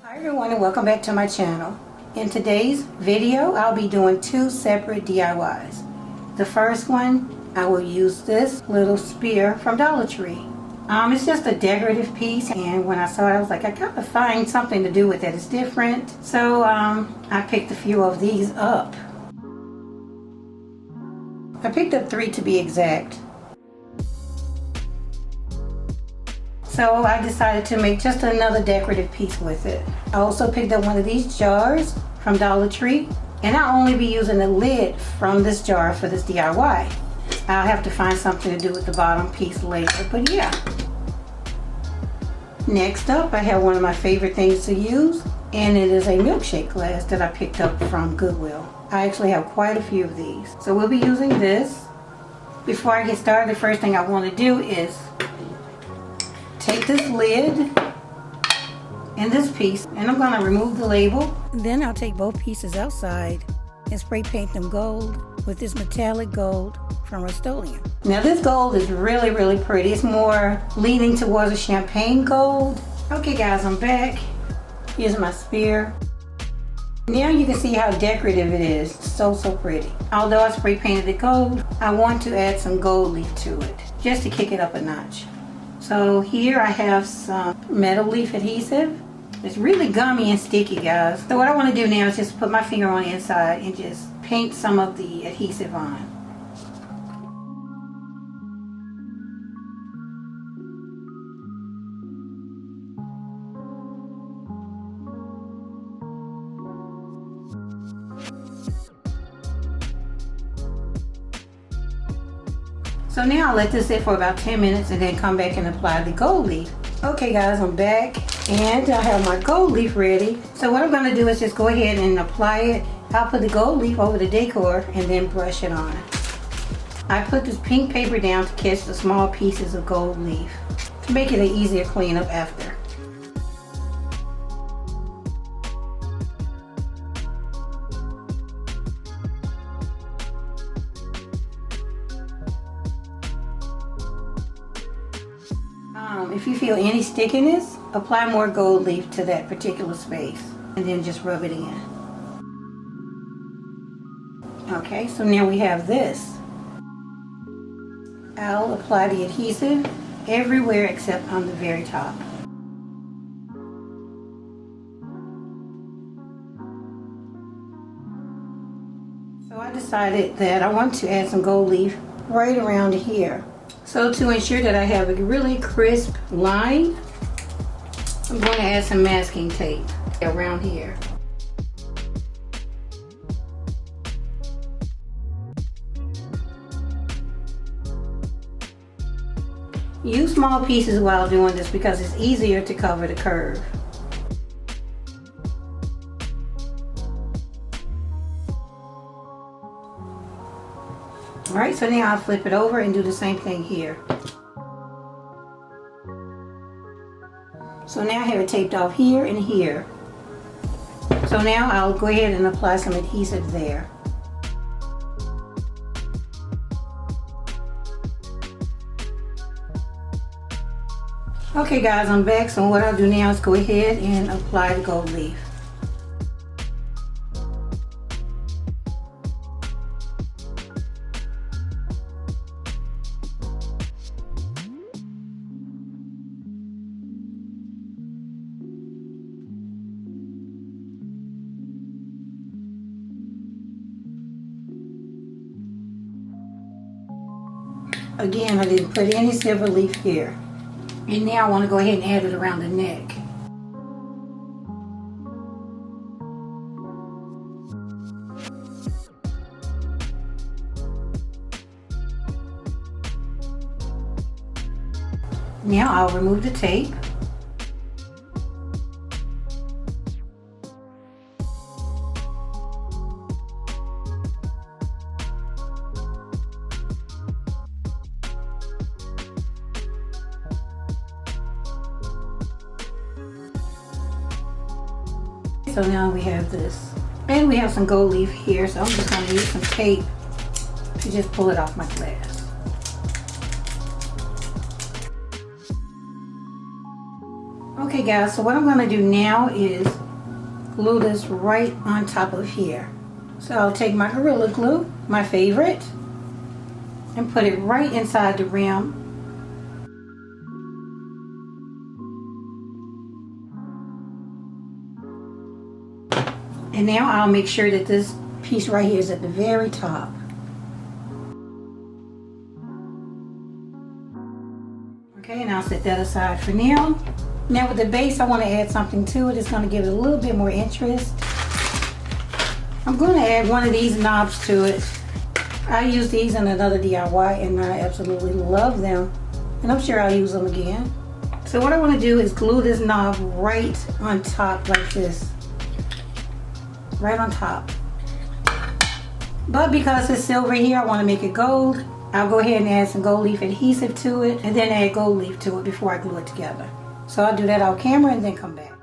Hi everyone and welcome back to my channel. In today's video I'll be doing two separate DIYs. The first one, I will use this little spear from Dollar Tree. It's just a decorative piece, and when I saw it I was like, I gotta find something to do with it. It's different. So I picked a few of these up. I picked up 3 to be exact. So I decided to make just another decorative piece with it. I also picked up one of these jars from Dollar Tree, and I'll only be using the lid from this jar for this DIY. I'll have to find something to do with the bottom piece later, but yeah. Next up, I have one of my favorite things to use, and it is a milkshake glass that I picked up from Goodwill. I actually have quite a few of these. So we'll be using this. Before I get started, the first thing I want to do is take this lid and this piece, and I'm going to remove the label. Then I'll take both pieces outside and spray paint them gold with this metallic gold from Rust-Oleum. Now this gold is really, really pretty. It's more leaning towards a champagne gold. Okay guys, I'm back using my spear. Now you can see how decorative it is. So pretty. Although I spray painted it gold, I want to add some gold leaf to it just to kick it up a notch. So here I have some metal leaf adhesive. It's really gummy and sticky, guys. So what I want to do now is just put my finger on the inside and just paint some of the adhesive on. So now I'll let this sit for about 10 minutes and then come back and apply the gold leaf. Okay guys, I'm back and I have my gold leaf ready. So what I'm going to do is just go ahead and apply it. I'll put the gold leaf over the decor and then brush it on. I put this pink paper down to catch the small pieces of gold leaf to make it an easier cleanup after. If you feel any stickiness, apply more gold leaf to that particular space and then just rub it in. Okay, so now we have this. I'll apply the adhesive everywhere except on the very top. So I decided that I want to add some gold leaf right around here. So to ensure that I have a really crisp line, I'm going to add some masking tape around here. Use small pieces while doing this because it's easier to cover the curve. Alright, so now I'll flip it over and do the same thing here. So now I have it taped off here and here. So now I'll go ahead and apply some adhesive there. Okay guys, I'm back. So what I'll do now is go ahead and apply the gold leaf. Again, I didn't put any silver leaf here. And now I want to go ahead and add it around the neck. Now I'll remove the tape. So now we have this. And we have some gold leaf here, so I'm just going to use some tape to just pull it off my glass. Okay guys, so what I'm going to do now is glue this right on top of here. So I'll take my Gorilla Glue, my favorite, and put it right inside the rim. And now I'll make sure that this piece right here is at the very top. Okay, and I'll set that aside for now. Now with the base, I want to add something to it. It's going to give it a little bit more interest. I'm going to add one of these knobs to it. I use these in another DIY and I absolutely love them. And I'm sure I'll use them again. So what I want to do is glue this knob right on top like this. Right on top. But because it's silver here, I want to make it gold. I'll go ahead and add some gold leaf adhesive to it and then add gold leaf to it before I glue it together. So I'll do that off camera and then come back.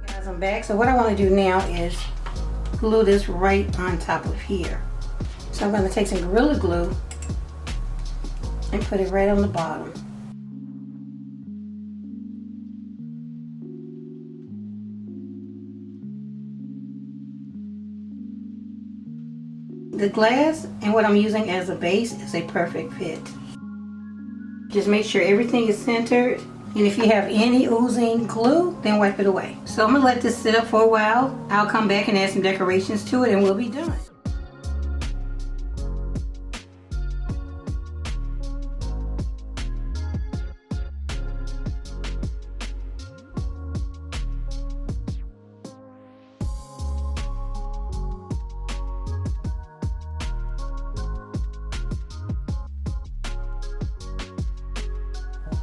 Guys, I'm back. So what I want to do now is glue this right on top of here. So I'm going to take some Gorilla Glue and put it right on the bottom. The glass and what I'm using as a base is a perfect fit. Just make sure everything is centered, and if you have any oozing glue, then wipe it away. So I'm going to let this sit up for a while. I'll come back and add some decorations to it and we'll be done.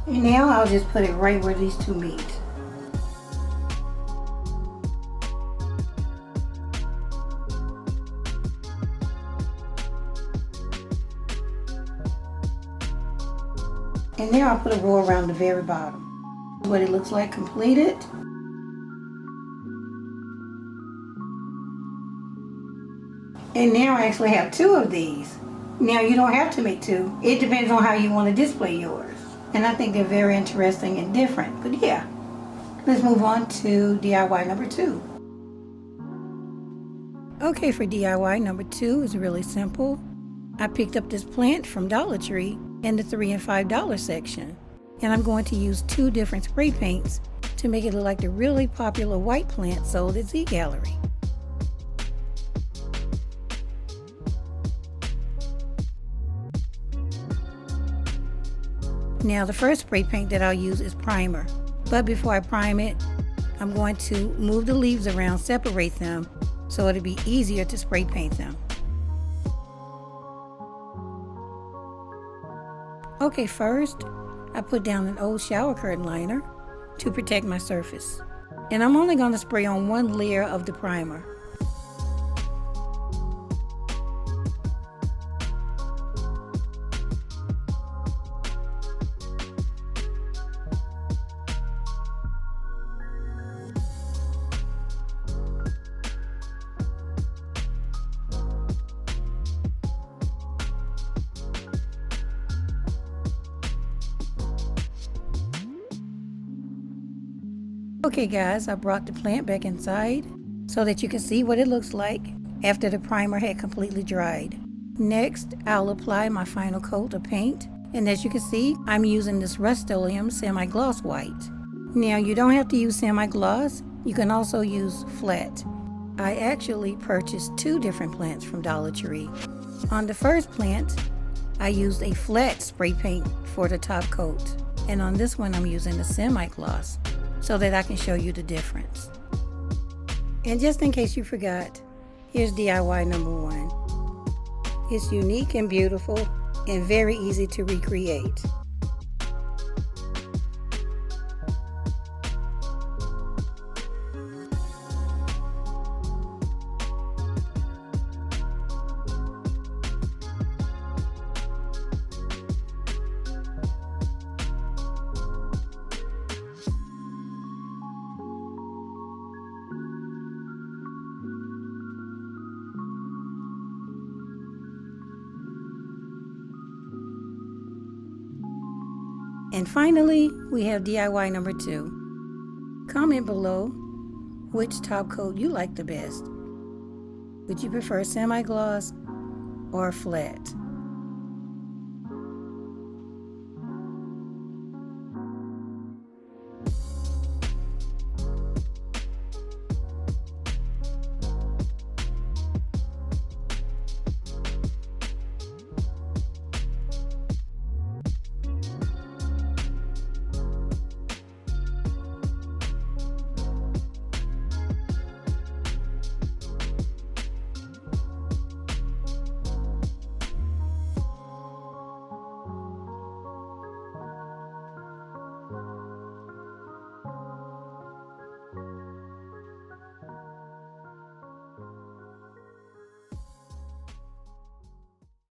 And now I'll just put it right where these two meet. And there I'll put a row around the very bottom. What it looks like completed. And now I actually have two of these. Now you don't have to make two. It depends on how you want to display yours. And I think they're very interesting and different. But yeah, let's move on to DIY number 2. Okay, for DIY number 2 is really simple. I picked up this plant from Dollar Tree in the $3 and $5 section. And I'm going to use 2 different spray paints to make it look like the really popular white plant sold at Zgallerie. Now the first spray paint that I'll use is primer. But before I prime it, I'm going to move the leaves around, separate them, so it'll be easier to spray paint them. Okay, first, I put down an old shower curtain liner to protect my surface. And I'm only going to spray on one layer of the primer. Okay guys, I brought the plant back inside so that you can see what it looks like after the primer had completely dried. Next, I'll apply my final coat of paint, and as you can see, I'm using this Rust-Oleum semi-gloss white. Now you don't have to use semi-gloss, you can also use flat. I actually purchased 2 different plants from Dollar Tree. On the first plant, I used a flat spray paint for the top coat, and on this one I'm using a semi-gloss, so that I can show you the difference. And just in case you forgot, here's DIY number 1. It's unique and beautiful and very easy to recreate. And finally, we have DIY number 2. Comment below which top coat you like the best. Would you prefer semi-gloss or flat?